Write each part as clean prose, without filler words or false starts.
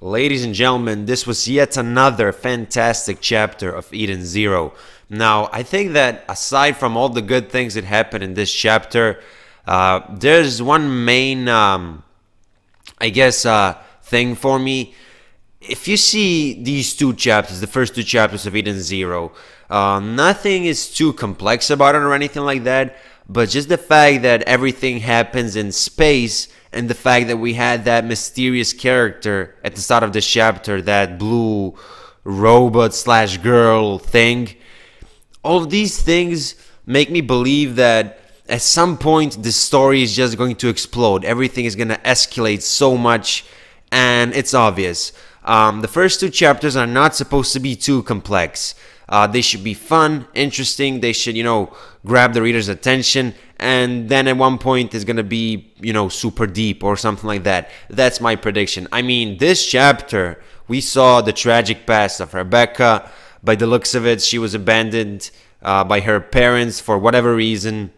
Ladies and gentlemen, this was yet another fantastic chapter of Eden Zero. Now, I think that aside from all the good things that happened in this chapter, there's one main, thing for me. If you see these two chapters, the first two chapters of Eden Zero, nothing is too complex about it or anything like that, but just the fact that everything happens in space and the fact that we had that mysterious character at the start of this chapter, that blue robot slash girl thing, all of these things make me believe that at some point this story is just going to explode. Everything is going to escalate so much, and it's obvious. The first two chapters are not supposed to be too complex. They should be fun, interesting. They should, grab the reader's attention. And then at one point it's going to be, super deep or something like that. That's my prediction. I mean, this chapter, we saw the tragic past of Rebecca. By the looks of it, she was abandoned by her parents for whatever reason.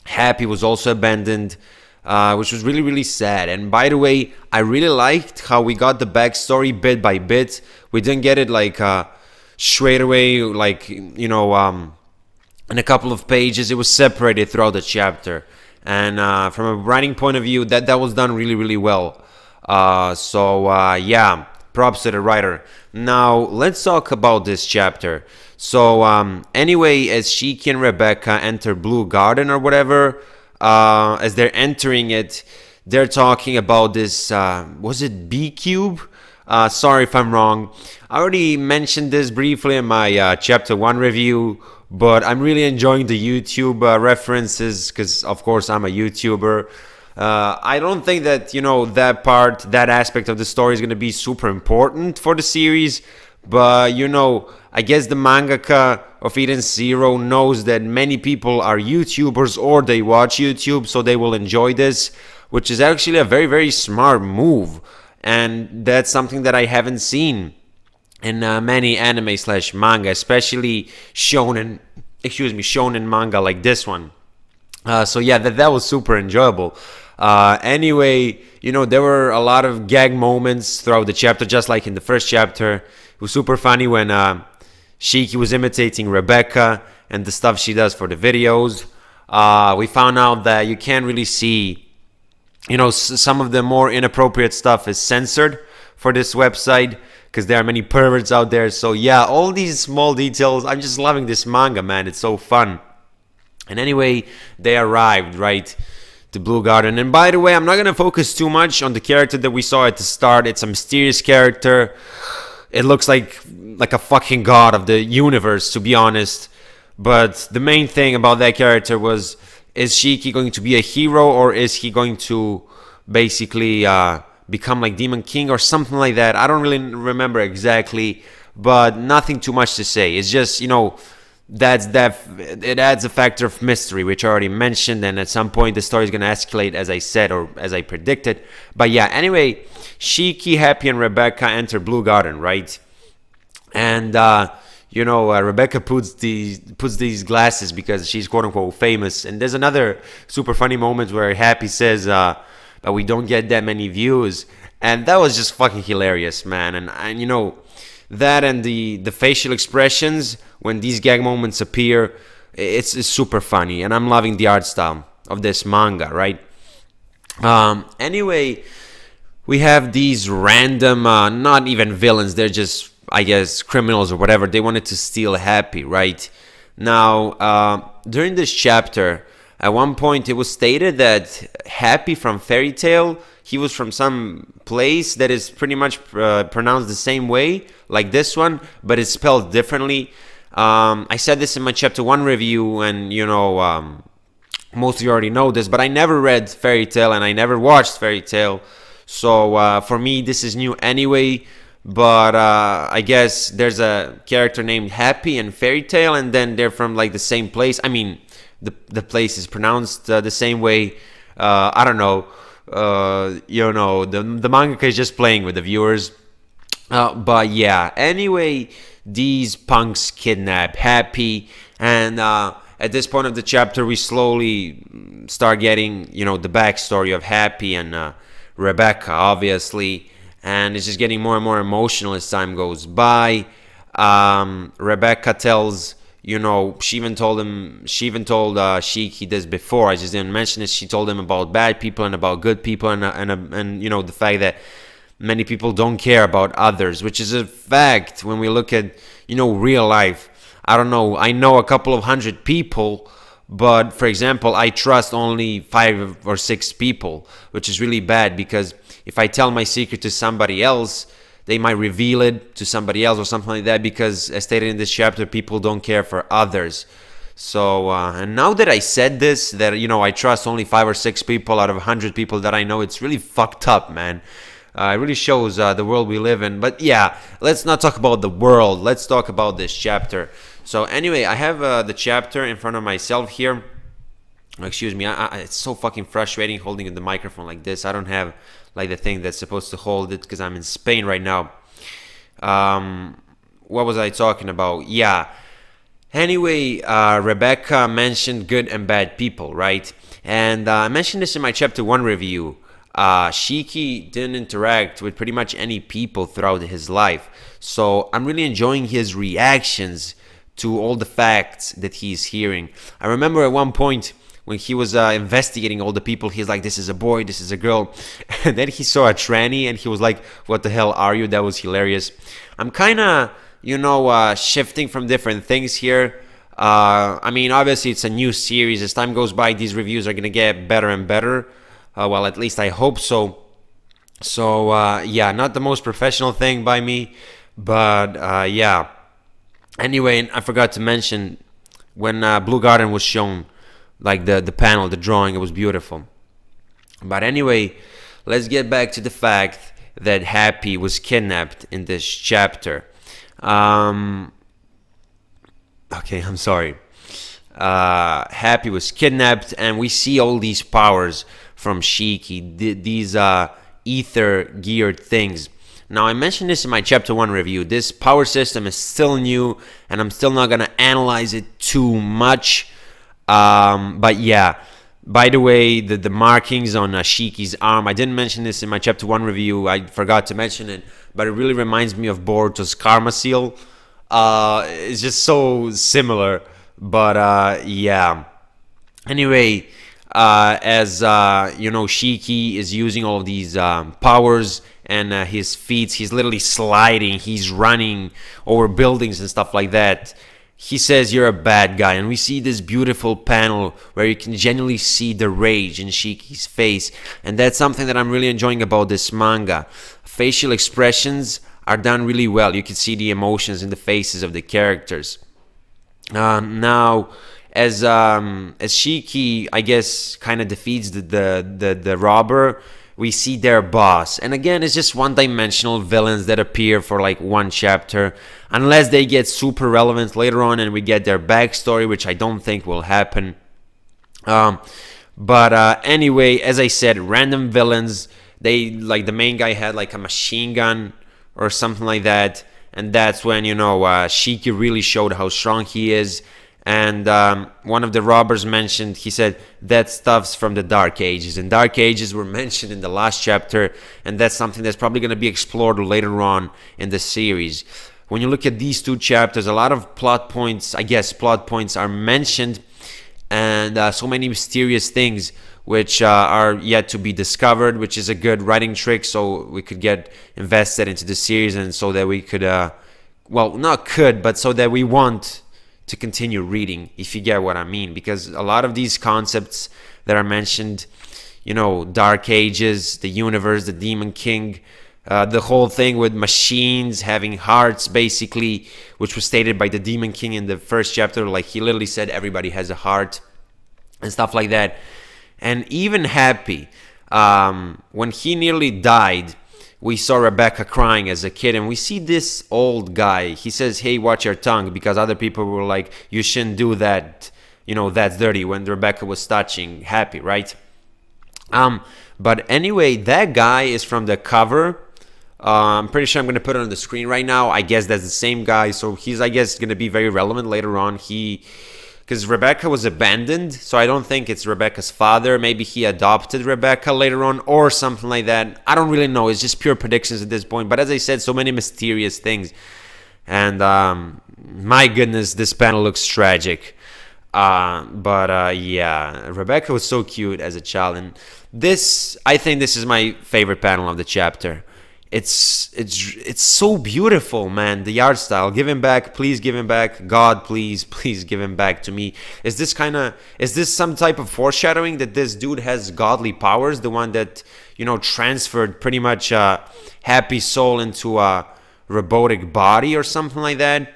Happy was also abandoned, which was really, really sad. And by the way, I really liked how we got the backstory bit by bit. We didn't get it like straight away, in a couple of pages. It was separated throughout the chapter, and from a writing point of view, that was done really, really well. Yeah, props to the writer. Now let's talk about this chapter. So anyway, as Shiki and Rebecca enter Blue Garden or whatever, as they're entering it, they're talking about this, was it B Cube? Sorry if I'm wrong. I already mentioned this briefly in my chapter 1 review, but I'm really enjoying the YouTube references because, of course, I'm a YouTuber. I don't think that, that aspect of the story is going to be super important for the series, but, I guess the mangaka of Eden Zero knows that many people are YouTubers or they watch YouTube, so they will enjoy this, which is actually a very, very smart move. And that's something that I haven't seen in many anime slash manga, especially shonen manga like this one. So yeah, that was super enjoyable. Anyway, there were a lot of gag moments throughout the chapter, just like in the first chapter. It was super funny when Shiki was imitating Rebecca and the stuff she does for the videos. We found out that you can't really see, some of the more inappropriate stuff is censored for this website because there are many perverts out there. So yeah, all these small details, I'm just loving this manga, man. It's so fun. And anyway, they arrived, right, to Blue Garden. And by the way, I'm not going to focus too much on the character that we saw at the start. It's a mysterious character. It looks like a fucking god of the universe, to be honest. But the main thing about that character was, is Shiki going to be a hero, or is he going to basically become like Demon King or something like that? I don't really remember exactly, but nothing too much to say. It's just, it adds a factor of mystery, which I already mentioned, and at some point the story is going to escalate, as I said, or as I predicted. But yeah, anyway, Shiki, Happy, and Rebecca enter Blue Garden, right? And Rebecca puts these glasses because she's quote unquote famous. And there's another super funny moment where Happy says that we don't get that many views, and that was just fucking hilarious, man. And that and the facial expressions when these gag moments appear, it's super funny, and I'm loving the art style of this manga, right? Anyway, we have these random, not even villains, they're just, I guess, criminals or whatever. They wanted to steal Happy, right? Now, during this chapter, at one point it was stated that Happy from Fairy Tail, he was from some place that is pretty much pronounced the same way, like this one, but it's spelled differently. I said this in my chapter 1 review, and most of you already know this, but I never read Fairy Tail and I never watched Fairy Tail. So for me, this is new anyway. But I guess there's a character named Happy in Fairy Tail, and then they're from like the same place. I mean, the place is pronounced the same way. I don't know. The mangaka is just playing with the viewers. But yeah, anyway, these punks kidnap Happy, and at this point of the chapter, we slowly start getting, the backstory of Happy and Rebecca, obviously. and it's just getting more and more emotional as time goes by. Rebecca tells, you know, she even told Shiki this before. I just didn't mention it. She told him about bad people and about good people, and you know, the fact that many people don't care about others, which is a fact when we look at, you know, real life. I don't know, I know a couple of hundred people, but for example, I trust only 5 or 6 people, which is really bad, because if I tell my secret to somebody else, they might reveal it to somebody else or something like that, because as stated in this chapter, people don't care for others. So and now that I said this, that, you know, I trust only 5 or 6 people out of 100 people that I know, it's really fucked up, man. It really shows the world we live in. But yeah, let's not talk about the world. Let's talk about this chapter. So anyway, I have the chapter in front of myself here. Excuse me, it's so fucking frustrating holding the microphone like this. I don't have like the thing that's supposed to hold it because I'm in Spain right now. What was I talking about? Yeah. Anyway, Rebecca mentioned good and bad people, right? And I mentioned this in my chapter 1 review. Shiki didn't interact with pretty much any people throughout his life, so I'm really enjoying his reactions to all the facts that he's hearing. I remember at one point when he was investigating all the people, he's like, this is a boy, this is a girl, and then he saw a tranny and he was like, what the hell are you? That was hilarious. I'm kind of, you know, shifting from different things here. I mean, obviously it's a new series. As time goes by, these reviews are gonna get better and better. Well, at least I hope so. So yeah, not the most professional thing by me, but yeah. Anyway, I forgot to mention, when Blue Garden was shown, like the panel, the drawing, it was beautiful. But anyway, let's get back to the fact that Happy was kidnapped in this chapter. Okay, I'm sorry. Happy was kidnapped, and we see all these powers from Shiki, these ether geared things. Now, I mentioned this in my chapter 1 review. This power system is still new, and I'm still not gonna analyze it too much. But yeah, by the way, the markings on Shiki's arm, I didn't mention this in my chapter 1 review. I forgot to mention it, but it really reminds me of Boruto's Karma Seal. It's just so similar, but yeah. Anyway, as you know, Shiki is using all of these powers, and his feet, he's literally sliding, he's running over buildings and stuff like that. He says, you're a bad guy, and we see this beautiful panel where you can genuinely see the rage in Shiki's face, and that's something that I'm really enjoying about this manga. Facial expressions are done really well. You can see the emotions in the faces of the characters. Now, as Shiki, I guess, kind of defeats the robber, we see their boss, and again, it's just one-dimensional villains that appear for like 1 chapter, unless they get super relevant later on and we get their backstory, which I don't think will happen. But anyway, as I said, random villains. They, like, the main guy had like a machine gun or something like that, and that's when, you know, Shiki really showed how strong he is. And one of the robbers mentioned, he said, that stuff's from the Dark Ages, and Dark Ages were mentioned in the last chapter, and that's something that's probably going to be explored later on in the series. When you look at these 2 chapters, a lot of plot points, I guess plot points, are mentioned, and so many mysterious things which are yet to be discovered, which is a good writing trick, so we could get invested into the series, and so that we could, well, not could, but so that we want to continue reading, if you get what I mean, because a lot of these concepts that are mentioned, you know, Dark Ages, the universe, the Demon King, the whole thing with machines having hearts, basically, which was stated by the Demon King in the 1st chapter, like he literally said everybody has a heart and stuff like that. And even Happy, when he nearly died, we saw Rebecca crying as a kid, and we see this old guy. He says, hey, watch your tongue, because other people were like, you shouldn't do that, you know, that's dirty, when Rebecca was touching Happy, right? But anyway, that guy is from the cover. I'm pretty sure I'm going to put it on the screen right now. I guess that's the same guy, so he's, I guess, going to be very relevant later on. Because because Rebecca was abandoned, so I don't think it's Rebecca's father. Maybe he adopted Rebecca later on or something like that. I don't really know. It's just pure predictions at this point. But as I said, so many mysterious things. And my goodness, this panel looks tragic. Yeah, Rebecca was so cute as a child. And this, I think this is my favorite panel of the chapter. It's so beautiful, man. The art style. Give him back, please give him back. God, please give him back to me. Is this some type of foreshadowing that this dude has godly powers? The one that, you know, transferred pretty much Happy soul into a robotic body or something like that?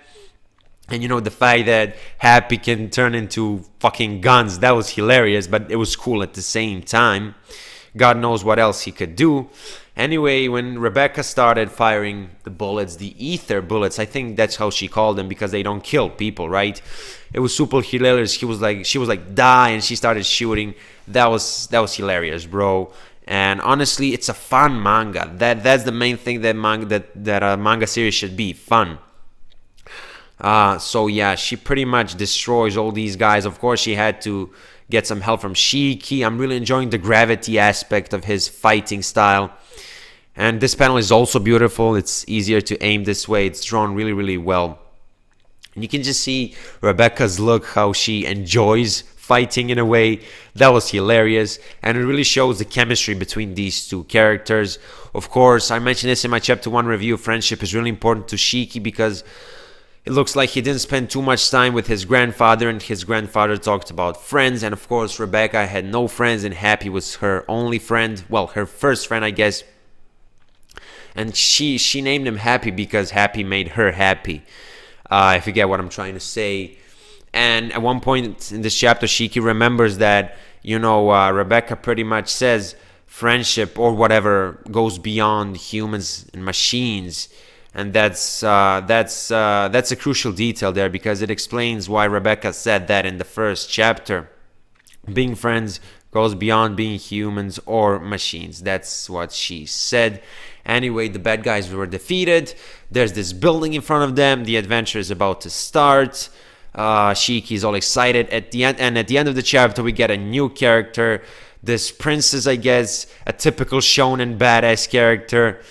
And you know, the fact that Happy can turn into fucking guns, that was hilarious, but it was cool at the same time. God knows what else he could do. Anyway, when Rebecca started firing the bullets, the ether bullets, I think that's how she called them, because they don't kill people, right? It was super hilarious. She was like, die, and she started shooting. That was hilarious, bro. And honestly, it's a fun manga. That's the main thing that a manga series should be, fun. So yeah, she pretty much destroys all these guys. Of course, she had to get some help from Shiki. I'm really enjoying the gravity aspect of his fighting style. And this panel is also beautiful. It's easier to aim this way. It's drawn really, really well. And you can just see Rebecca's look, how she enjoys fighting in a way. That was hilarious. And it really shows the chemistry between these two characters. Of course, I mentioned this in my chapter 1 review. Friendship is really important to Shiki because it looks like he didn't spend too much time with his grandfather, and his grandfather talked about friends. And of course, Rebecca had no friends, and Happy was her only friend. Well, her first friend, I guess. And she named him Happy because Happy made her happy. I forget what I'm trying to say. And at one point in this chapter, Shiki remembers that, you know, Rebecca pretty much says friendship or whatever goes beyond humans and machines. And that's a crucial detail there, because it explains why Rebecca said that in the first chapter. Being friends goes beyond being humans or machines. That's what she said. Anyway, the bad guys were defeated. There's this building in front of them. The adventure is about to start. Shiki is all excited at the end, and at the end of the chapter, we get a new character. This princess, I guess, a typical shonen badass character.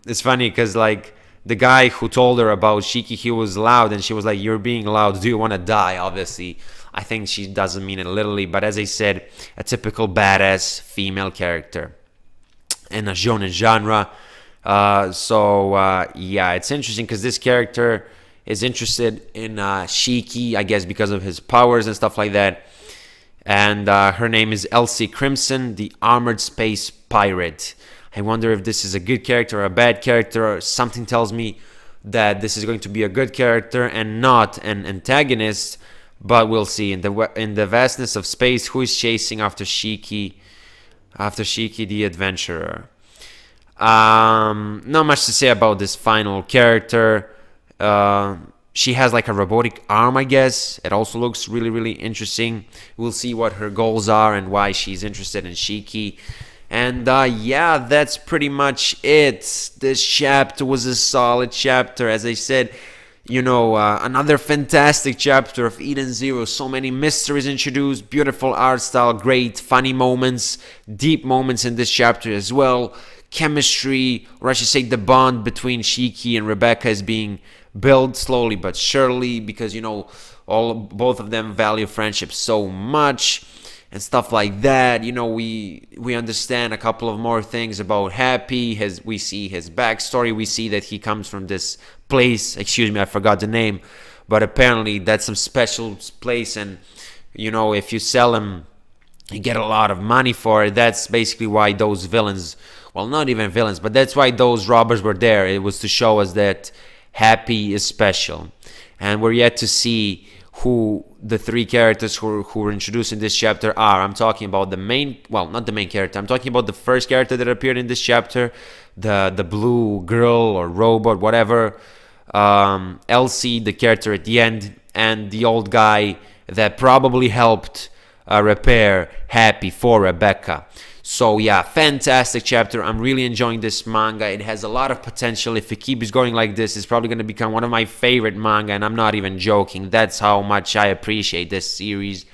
It's funny because, like, the guy who told her about Shiki, he was loud, and she was like, "You're being loud. Do you want to die?" Obviously, I think she doesn't mean it literally, but as I said, a typical badass female character in a shonen genre. Yeah, it's interesting because this character is interested in Shiki, I guess, because of his powers and stuff like that. And her name is Elsie Crimson, the Armored Space Pirate. I wonder if this is a good character or a bad character, or something tells me that this is going to be a good character and not an antagonist, but we'll see. In the vastness of space, who is chasing after Shiki? After Shiki the adventurer. Not much to say about this final character. She has like a robotic arm, I guess. It also looks really, really interesting. We'll see what her goals are and why she's interested in Shiki. And yeah, that's pretty much it. This chapter was a solid chapter. As I said, you know, another fantastic chapter of Eden Zero. So many mysteries introduced, beautiful art style, great funny moments, deep moments in this chapter as well. Chemistry, or I should say the bond between Shiki and Rebecca is being built slowly but surely, because, you know, both of them value friendship so much and stuff like that. You know, we understand a couple of more things about Happy. We see his backstory. We see that he comes from this place. Excuse me, I forgot the name, but apparently that's some special place, and you know, if you sell him, you get a lot of money for it. That's basically why those villains, well, not even villains, but that's why those robbers were there. It was to show us that Happy is special, and we're yet to see who the three characters who were introduced in this chapter are. I'm talking about the main, well, not the main character. I'm talking about the first character that appeared in this chapter, the blue girl or robot, whatever. Elsie, the character at the end, and the old guy that probably helped repair Happy for Rebecca. So yeah, fantastic chapter. I'm really enjoying this manga. It has a lot of potential. If it keeps going like this, it's probably going to become one of my favorite manga, and I'm not even joking. That's how much I appreciate this series.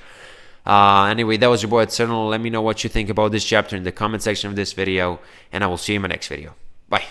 Anyway, that was your boy Eternal. Let me know what you think about this chapter in the comment section of this video, and I will see you in my next video. Bye.